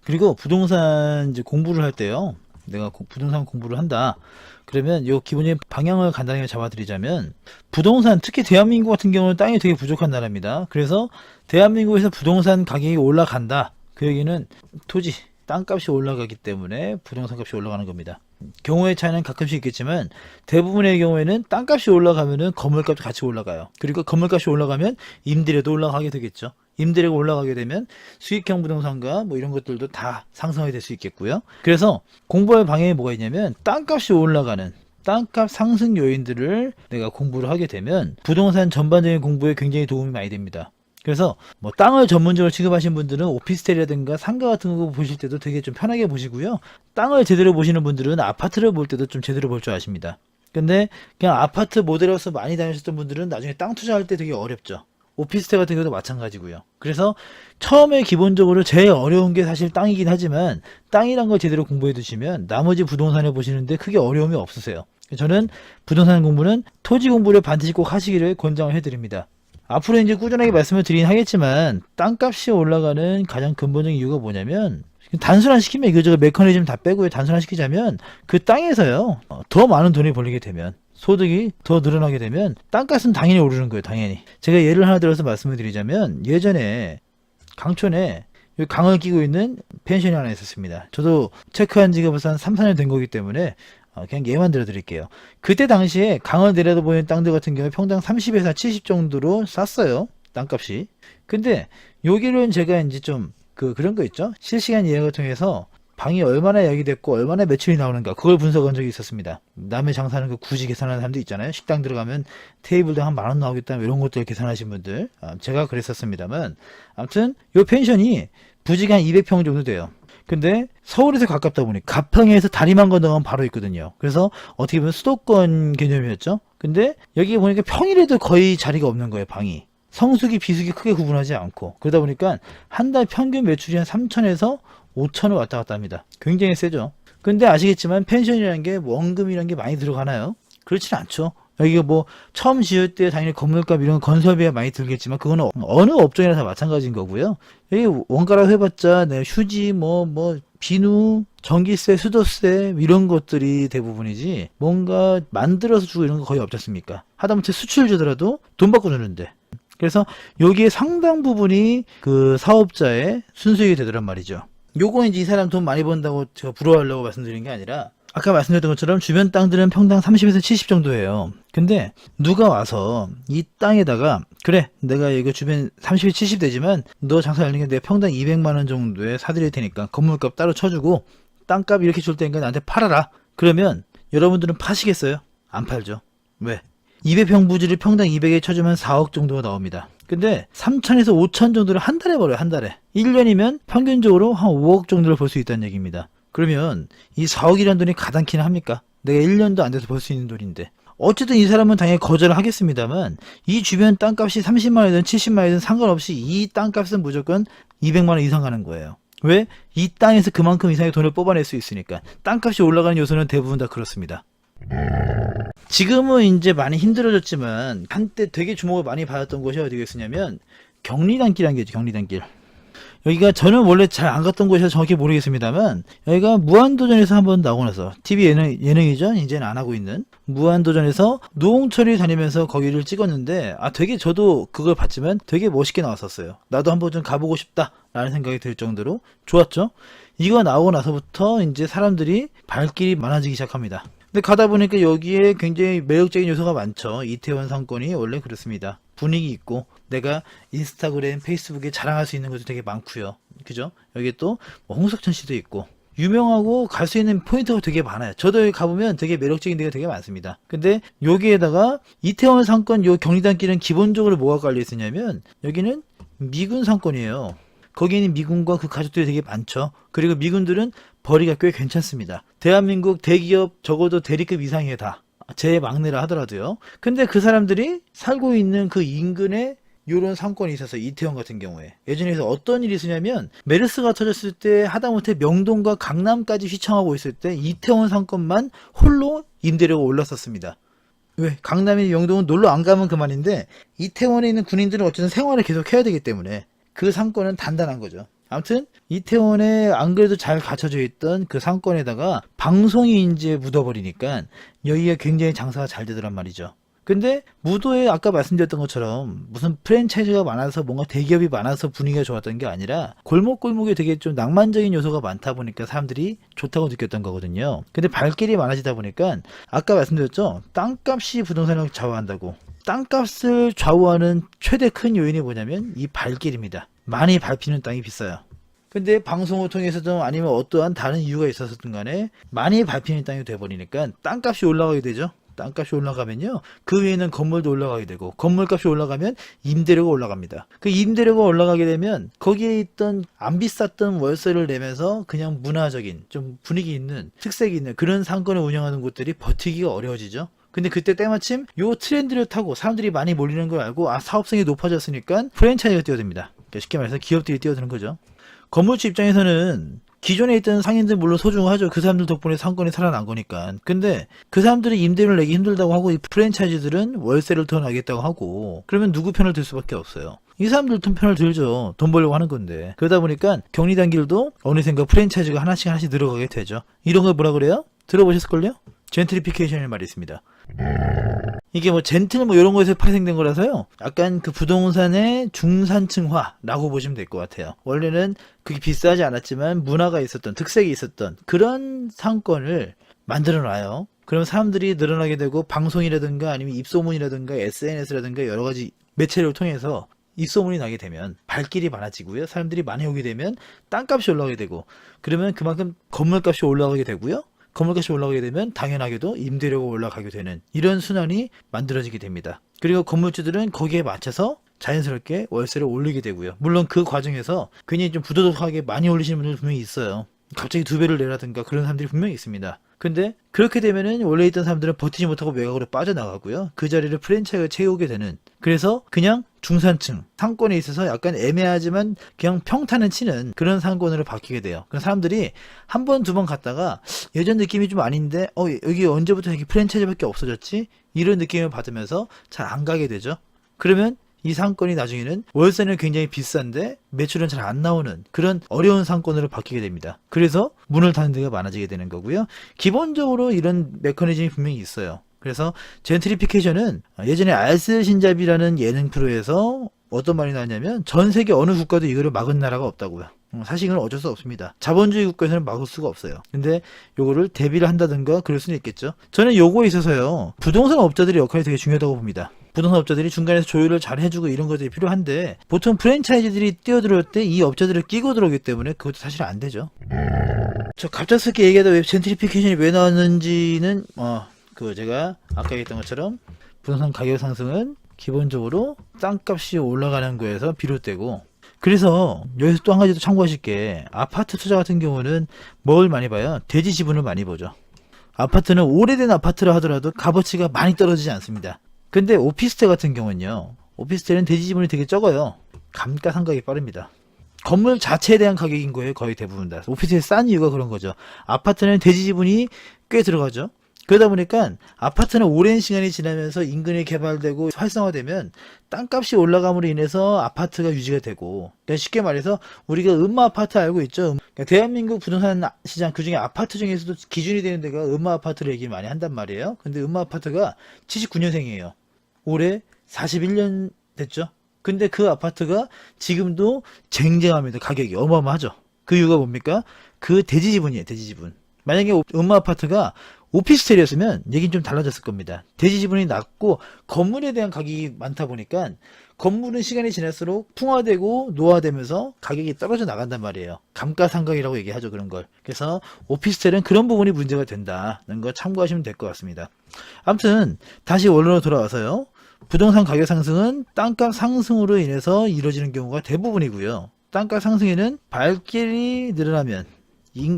그리고 부동산 이제 공부를 할 때요. 내가 부동산 공부를 한다. 그러면 요 기본적인 방향을 간단하게 잡아드리자면, 부동산, 특히 대한민국 같은 경우는 땅이 되게 부족한 나라입니다. 그래서 대한민국에서 부동산 가격이 올라간다. 그 얘기는 토지, 땅값이 올라가기 때문에 부동산 값이 올라가는 겁니다. 경우의 차이는 가끔씩 있겠지만 대부분의 경우에는 땅값이 올라가면은 건물값도 같이 올라가요. 그리고 건물값이 올라가면 임대료도 올라가게 되겠죠. 임대료가 올라가게 되면 수익형 부동산과 뭐 이런 것들도 다 상승하게 될 수 있겠고요. 그래서 공부할 방향이 뭐가 있냐면, 땅값이 올라가는 땅값 상승 요인들을 내가 공부를 하게 되면 부동산 전반적인 공부에 굉장히 도움이 많이 됩니다. 그래서 뭐 땅을 전문적으로 취급하신 분들은 오피스텔이라든가 상가 같은 거 보실 때도 되게 좀 편하게 보시고요. 땅을 제대로 보시는 분들은 아파트를 볼 때도 좀 제대로 볼 줄 아십니다. 근데 그냥 아파트 모델하우스 많이 다니셨던 분들은 나중에 땅 투자할 때 되게 어렵죠. 오피스텔 같은 경우도 마찬가지고요. 그래서 처음에 기본적으로 제일 어려운 게 사실 땅이긴 하지만, 땅이란 걸 제대로 공부해 두시면 나머지 부동산을 보시는데 크게 어려움이 없으세요. 저는 부동산 공부는 토지 공부를 반드시 꼭 하시기를 권장을 해드립니다. 앞으로 이제 꾸준하게 말씀을 드리긴 하겠지만, 땅값이 올라가는 가장 근본적인 이유가 뭐냐면, 단순화시키면 이거저거 메커니즘 다 빼고 단순화시키자면, 그 땅에서요 더 많은 돈이 벌리게 되면, 소득이 더 늘어나게 되면 땅값은 당연히 오르는 거예요. 당연히. 제가 예를 하나 들어서 말씀을 드리자면, 예전에 강촌에 강을 끼고 있는 펜션이 하나 있었습니다. 저도 체크한 지가 벌써 한 3, 4년 된 거기 때문에 그냥 예만 들어 드릴게요. 그때 당시에 강을 내려다보는 땅들 같은 경우에 평당 30에서 70 정도로 쌌어요. 땅값이. 근데 여기는 제가 이제 좀 그런 거 있죠. 실시간 예약을 통해서 방이 얼마나 예약이 됐고 얼마나 매출이 나오는가, 그걸 분석한 적이 있었습니다. 남의 장사하는 거 굳이 계산하는 사람도 있잖아요. 식당 들어가면 테이블당 한 10,000원 나오겠다, 이런 것들 계산하신 분들. 제가 그랬었습니다만, 아무튼 요 펜션이 부지가 한 200평 정도 돼요. 근데 서울에서 가깝다 보니 가평에서 다리만 건너가면 바로 있거든요. 그래서 어떻게 보면 수도권 개념이었죠. 근데 여기 보니까 평일에도 거의 자리가 없는 거예요. 방이 성수기 비수기 크게 구분하지 않고, 그러다 보니까 한 달 평균 매출이 한 3천에서 5천을 왔다 갔다 합니다. 굉장히 세죠. 근데 아시겠지만 펜션이라는 게 원금이라는 게 많이 들어가나요? 그렇진 않죠. 여기가 뭐 처음 지을 때 당연히 건물값 이런 건설비가 많이 들겠지만, 그거는 어느 업종이나 다 마찬가지인 거고요. 여기 원가라고 해봤자 휴지 뭐 비누, 전기세, 수도세 이런 것들이 대부분이지, 뭔가 만들어서 주고 이런 거 거의 없지 않습니까? 하다못해 수출 주더라도 돈 받고 주는데. 그래서 여기에 상당 부분이 그 사업자의 순수익이 되더란 말이죠. 요거 이제 이 사람 돈 많이 번다고 제가 부러워하려고 말씀드린 게 아니라, 아까 말씀드렸던 것처럼 주변 땅들은 평당 30에서 70 정도예요. 근데 누가 와서 이 땅에다가, 그래 내가 이거 주변 30, 70 되지만 너 장사 열리는 게 내가 평당 200만 원 정도에 사드릴 테니까 건물값 따로 쳐주고 땅값 이렇게 줄 테니까 나한테 팔아라. 그러면 여러분들은 파시겠어요? 안 팔죠. 왜? 200평 부지를 평당 200에 쳐주면 4억 정도가 나옵니다. 근데 3천에서 5천 정도를 한 달에 벌어요. 한 달에. 1년이면 평균적으로 한 5억 정도를 벌 수 있다는 얘기입니다. 그러면 이 4억이라는 돈이 가당키는 합니까? 내가 1년도 안 돼서 벌 수 있는 돈인데. 어쨌든 이 사람은 당연히 거절을 하겠습니다만, 이 주변 땅값이 30만 원이든 70만 원이든 상관없이 이 땅값은 무조건 200만 원 이상 가는 거예요. 왜? 이 땅에서 그만큼 이상의 돈을 뽑아낼 수 있으니까. 땅값이 올라가는 요소는 대부분 다 그렇습니다. 지금은 이제 많이 힘들어졌지만 한때 되게 주목을 많이 받았던 곳이 어디겠었냐면 경리단길이라는 게 있죠. 경리단길. 여기가 저는 원래 잘 안 갔던 곳이라 정확히 모르겠습니다만, 여기가 무한도전에서 한번 나오고 나서, TV 예능이죠. 이제는 안 하고 있는 무한도전에서 노홍철이 다니면서 거기를 찍었는데, 되게 저도 그걸 봤지만 되게 멋있게 나왔었어요. 나도 한번 좀 가보고 싶다 라는 생각이 들 정도로 좋았죠. 이거 나오고 나서부터 이제 사람들이 발길이 많아지기 시작합니다. 근데 가다 보니까 여기에 굉장히 매력적인 요소가 많죠. 이태원 상권이 원래 그렇습니다. 분위기 있고, 내가 인스타그램, 페이스북에 자랑할 수 있는 것도 되게 많고요. 그죠? 여기 또 홍석천 씨도 있고, 유명하고 갈 수 있는 포인트가 되게 많아요. 저도 여기 가보면 되게 매력적인 데가 되게 많습니다. 근데 여기에다가 이태원 상권 요 경리단길은 기본적으로 뭐가 깔려 있으냐면, 여기는 미군 상권이에요. 거기에는 미군과 그 가족들이 되게 많죠. 그리고 미군들은 벌이가 꽤 괜찮습니다. 대한민국 대기업 적어도 대리급 이상이에요. 다 제 막내라 하더라도요. 근데 그 사람들이 살고 있는 그 인근에 요런 상권이 있어서, 이태원 같은 경우에 예전에서 어떤 일이 있으냐면, 메르스가 터졌을 때 하다못해 명동과 강남까지 휘청하고 있을 때 이태원 상권만 홀로 임대료가 올랐었습니다. 왜? 강남이나 명동은 놀러 안 가면 그만인데 이태원에 있는 군인들은 어쨌든 생활을 계속 해야 되기 때문에 그 상권은 단단한 거죠. 아무튼 이태원에 안 그래도 잘 갖춰져 있던 그 상권에다가 방송이 이제 묻어버리니까 여기가 굉장히 장사가 잘 되더란 말이죠. 근데 무도에 아까 말씀드렸던 것처럼 무슨 프랜차이즈가 많아서 뭔가 대기업이 많아서 분위기가 좋았던 게 아니라 골목골목에 되게 좀 낭만적인 요소가 많다 보니까 사람들이 좋다고 느꼈던 거거든요. 근데 발길이 많아지다 보니까 아까 말씀드렸죠. 땅값이 부동산을 좌우한다고. 땅값을 좌우하는 최대 큰 요인이 뭐냐면 이 발길입니다. 많이 밟히는 땅이 비싸요. 근데 방송을 통해서든 아니면 어떠한 다른 이유가 있었든 간에 많이 밟히는 땅이 돼버리니까 땅값이 올라가게 되죠. 땅값이 올라가면요. 그 위에는 건물도 올라가게 되고 건물값이 올라가면 임대료가 올라갑니다. 그 임대료가 올라가게 되면 거기에 있던 안 비쌌던 월세를 내면서 그냥 문화적인 좀 분위기 있는 특색이 있는 그런 상권을 운영하는 곳들이 버티기가 어려워지죠. 근데 그때 때마침 요 트렌드를 타고 사람들이 많이 몰리는 걸 알고 사업성이 높아졌으니까 프랜차이즈가 뛰어듭니다. 그러니까 쉽게 말해서 기업들이 뛰어드는 거죠. 건물주 입장에서는 기존에 있던 상인들 물론 소중하죠. 그 사람들 덕분에 상권이 살아난 거니까. 근데 그 사람들이 임대료를 내기 힘들다고 하고 이 프랜차이즈들은 월세를 더 나겠다고 하고 그러면 누구 편을 들 수밖에 없어요. 이 사람들 편을 들죠. 돈 벌려고 하는 건데. 그러다 보니까 격리단길도 어느샌가 프랜차이즈가 하나씩 늘어가게 되죠. 이런 걸 뭐라 그래요? 들어보셨을걸요? 젠트리피케이션이라는 말이 있습니다. 이게 뭐 젠틀 뭐 이런 거에서 파생된 거라서요. 약간 그 부동산의 중산층화라고 보시면 될 것 같아요. 원래는 그게 비싸지 않았지만 문화가 있었던 특색이 있었던 그런 상권을 만들어 놔요. 그럼 사람들이 늘어나게 되고 방송이라든가 아니면 입소문이라든가 SNS라든가 여러 가지 매체를 통해서 입소문이 나게 되면 발길이 많아지고요. 사람들이 많이 오게 되면 땅값이 올라가게 되고 그러면 그만큼 건물값이 올라가게 되고요. 건물값이 올라가게 되면 당연하게도 임대료가 올라가게 되는 이런 순환이 만들어지게 됩니다. 그리고 건물주들은 거기에 맞춰서 자연스럽게 월세를 올리게 되고요. 물론 그 과정에서 괜히 좀 부도덕하게 많이 올리시는 분들 분명히 있어요. 갑자기 2배를 내라든가 그런 사람들이 분명히 있습니다. 근데 그렇게 되면은 원래 있던 사람들은 버티지 못하고 외곽으로 빠져나가고요. 그 자리를 프랜차이즈가 채우게 되는 그래서 그냥 중산층 상권에 있어서 약간 애매하지만 그냥 평탄을 치는 그런 상권으로 바뀌게 돼요. 그래서 사람들이 한 번, 2번 갔다가 예전 느낌이 좀 아닌데 여기 언제부터 여기 프랜차이즈밖에 없어졌지? 이런 느낌을 받으면서 잘 안 가게 되죠. 그러면 이 상권이 나중에는 월세는 굉장히 비싼데 매출은 잘 안 나오는 그런 어려운 상권으로 바뀌게 됩니다. 그래서 문을 닫는 데가 많아지게 되는 거고요. 기본적으로 이런 메커니즘이 분명히 있어요. 그래서 젠트리피케이션은 예전에 알쓸신잡이라는 예능 프로에서 어떤 말이 나왔냐면 전 세계 어느 국가도 이거를 막은 나라가 없다고요. 사실 이건 어쩔 수 없습니다. 자본주의 국가에서는 막을 수가 없어요. 근데 요거를 대비를 한다든가 그럴 수는 있겠죠. 저는 요거에 있어서요. 부동산 업자들의 역할이 되게 중요하다고 봅니다. 부동산 업자들이 중간에서 조율을 잘 해주고 이런 것들이 필요한데 보통 프랜차이즈들이 뛰어들어올 때 이 업자들을 끼고 들어오기 때문에 그것도 사실 안 되죠. 저 갑작스럽게 얘기하다 왜 젠트리피케이션이 왜 나왔는지는 제가 아까 얘기했던 것처럼 부동산 가격 상승은 기본적으로 땅값이 올라가는 거에서 비롯되고 그래서 여기서 또 한 가지 더 참고하실 게 아파트 투자 같은 경우는 뭘 많이 봐요? 대지 지분을 많이 보죠. 아파트는 오래된 아파트라 하더라도 값어치가 많이 떨어지지 않습니다. 근데 오피스텔 같은 경우는요. 오피스텔은 대지 지분이 되게 적어요. 감가상각이 빠릅니다. 건물 자체에 대한 가격인 거예요. 거의 대부분 다. 오피스텔이 싼 이유가 그런 거죠. 아파트는 대지 지분이 꽤 들어가죠. 그러다 보니까 아파트는 오랜 시간이 지나면서 인근이 개발되고 활성화되면 땅값이 올라감으로 인해서 아파트가 유지가 되고 그러니까 쉽게 말해서 우리가 음마 아파트 알고 있죠. 그러니까 대한민국 부동산 시장 그중에 아파트 중에서도 기준이 되는 데가 음마 아파트를 얘기를 많이 한단 말이에요. 근데 음마 아파트가 79년생이에요. 올해 41년 됐죠. 근데 그 아파트가 지금도 쟁쟁합니다. 가격이 어마어마하죠. 그 이유가 뭡니까? 그 대지 지분이에요. 대지 지분. 만약에 음마 아파트가 오피스텔이었으면 얘기는 좀 달라졌을 겁니다. 대지 지분이 낮고 건물에 대한 가격이 많다 보니까 건물은 시간이 지날수록 풍화되고 노화되면서 가격이 떨어져 나간단 말이에요. 감가상각이라고 얘기하죠. 그런 걸. 그래서 오피스텔은 그런 부분이 문제가 된다는 거 참고하시면 될 것 같습니다. 아무튼 다시 원론으로 돌아와서요. 부동산 가격 상승은 땅값 상승으로 인해서 이루어지는 경우가 대부분이고요. 땅값 상승에는 발길이 늘어나면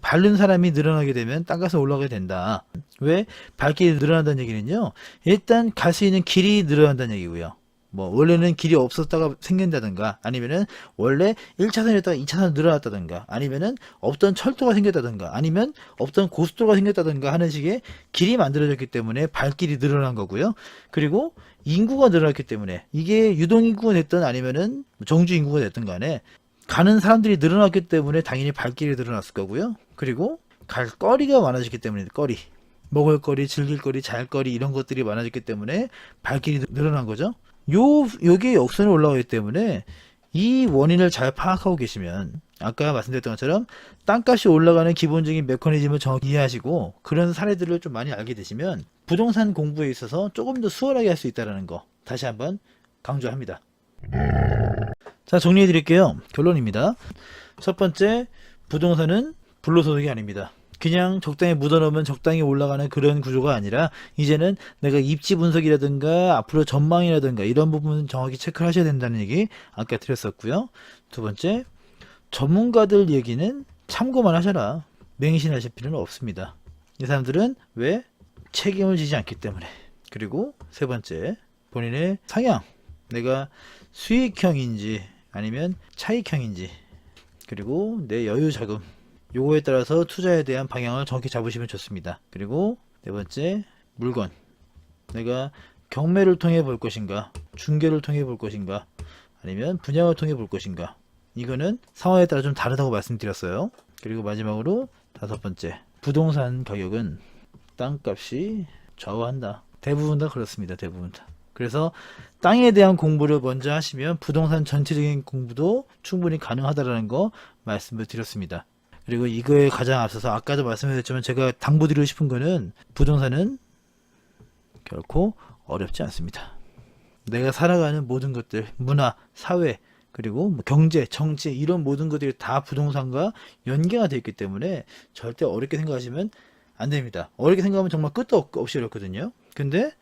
밟는 사람이 늘어나게 되면 땅값이 올라가게 된다. 왜? 발길이 늘어난다는 얘기는요. 일단 갈 수 있는 길이 늘어난다는 얘기고요. 뭐 원래는 길이 없었다가 생긴다든가, 아니면은 원래 1차선이었다가 2차선 늘어났다든가, 아니면은 없던 철도가 생겼다든가, 아니면 없던 고속도로가 생겼다든가 하는 식의 길이 만들어졌기 때문에 발길이 늘어난 거고요. 그리고 인구가 늘어났기 때문에, 이게 유동인구가 됐든 아니면은 정주인구가 됐든 간에 가는 사람들이 늘어났기 때문에 당연히 발길이 늘어났을 거고요. 그리고 갈 거리가 많아졌기 때문에, 거리, 먹을 거리, 즐길 거리, 잘 거리, 이런 것들이 많아졌기 때문에 발길이 늘어난 거죠. 요게 역선에 올라가기 때문에 이 원인을 잘 파악하고 계시면, 아까 말씀드렸던 것처럼 땅값이 올라가는 기본적인 메커니즘을 정확히 이해하시고 그런 사례들을 좀 많이 알게 되시면 부동산 공부에 있어서 조금 더 수월하게 할 수 있다는 거 다시 한번 강조합니다. 자, 정리해 드릴게요. 결론입니다. 첫 번째, 부동산은 불로소득이 아닙니다. 그냥 적당히 묻어놓으면 적당히 올라가는 그런 구조가 아니라, 이제는 내가 입지 분석이라든가 앞으로 전망이라든가 이런 부분은 정확히 체크를 하셔야 된다는 얘기 아까 드렸었고요. 두 번째, 전문가들 얘기는 참고만 하셔라. 맹신하실 필요는 없습니다. 이 사람들은 왜? 책임을 지지 않기 때문에. 그리고 세 번째, 본인의 성향, 내가 수익형인지 아니면 차익형인지, 그리고 내 여유 자금, 요거에 따라서 투자에 대한 방향을 정확히 잡으시면 좋습니다. 그리고 네 번째, 물건, 내가 경매를 통해 볼 것인가, 중개를 통해 볼 것인가, 아니면 분양을 통해 볼 것인가, 이거는 상황에 따라 좀 다르다고 말씀드렸어요. 그리고 마지막으로 다섯 번째, 부동산 가격은 땅값이 좌우한다. 대부분 다 그렇습니다. 대부분 다. 그래서 땅에 대한 공부를 먼저 하시면 부동산 전체적인 공부도 충분히 가능하다는 거 말씀을 드렸습니다. 그리고 이거에 가장 앞서서 아까도 말씀드렸지만 제가 당부드리고 싶은 거는, 부동산은 결코 어렵지 않습니다. 내가 살아가는 모든 것들, 문화, 사회, 그리고 뭐 경제, 정치, 이런 모든 것들이 다 부동산과 연계가 되어 있기 때문에 절대 어렵게 생각하시면 안 됩니다. 어렵게 생각하면 정말 끝도 없이 어렵거든요. 근데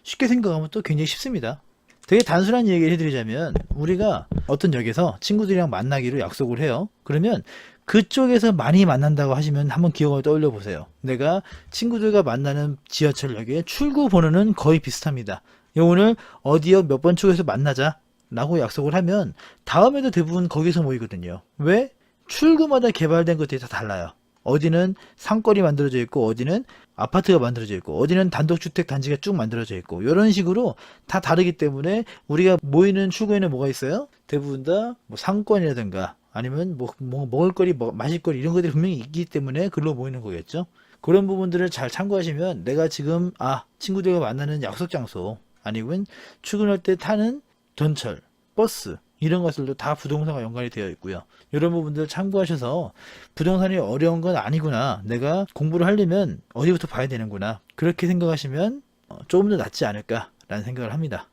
쉽게 생각하면 또 굉장히 쉽습니다. 되게 단순한 얘기를 해드리자면, 우리가 어떤 역에서 친구들이랑 만나기로 약속을 해요. 그러면 그쪽에서 많이 만난다고 하시면 한번 기억을 떠올려 보세요. 내가 친구들과 만나는 지하철역의 출구 번호는 거의 비슷합니다. 오늘 어디역 몇 번 출구에서 만나자 라고 약속을 하면 다음에도 대부분 거기서 모이거든요. 왜? 출구마다 개발된 것들이 다 달라요. 어디는 상권이 만들어져 있고, 어디는 아파트가 만들어져 있고, 어디는 단독주택 단지가 쭉 만들어져 있고, 이런 식으로 다 다르기 때문에 우리가 모이는 출구에는 뭐가 있어요? 대부분 다 뭐 상권이라든가 아니면 뭐 먹을 거리, 마실 거리, 이런 것들이 분명히 있기 때문에 글로 모이는 거겠죠. 그런 부분들을 잘 참고하시면, 내가 지금 친구들과 만나는 약속 장소, 아니면 출근할 때 타는 전철, 버스, 이런 것들도 다 부동산과 연관이 되어 있고요. 이런 부분들 참고하셔서 부동산이 어려운 건 아니구나, 내가 공부를 하려면 어디부터 봐야 되는구나, 그렇게 생각하시면 조금 더 낫지 않을까라는 생각을 합니다.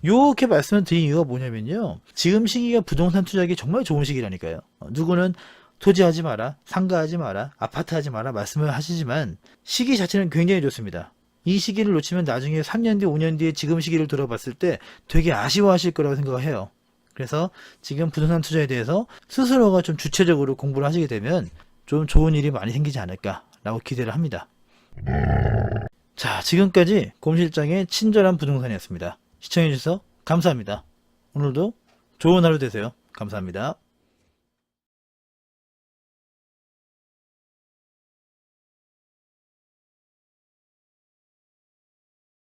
이렇게 말씀을 드린 이유가 뭐냐면요, 지금 시기가 부동산 투자하기 정말 좋은 시기라니까요. 누구는 토지하지 마라, 상가하지 마라, 아파트 하지 마라 말씀을 하시지만 시기 자체는 굉장히 좋습니다. 이 시기를 놓치면 나중에 3년 뒤, 5년 뒤에 지금 시기를 돌아봤을 때 되게 아쉬워하실 거라고 생각을 해요. 그래서 지금 부동산 투자에 대해서 스스로가 좀 주체적으로 공부를 하시게 되면 좀 좋은 일이 많이 생기지 않을까라고 기대를 합니다. 자, 지금까지 곰실장의 친절한 부동산이었습니다. 시청해주셔서 감사합니다. 오늘도 좋은 하루 되세요. 감사합니다.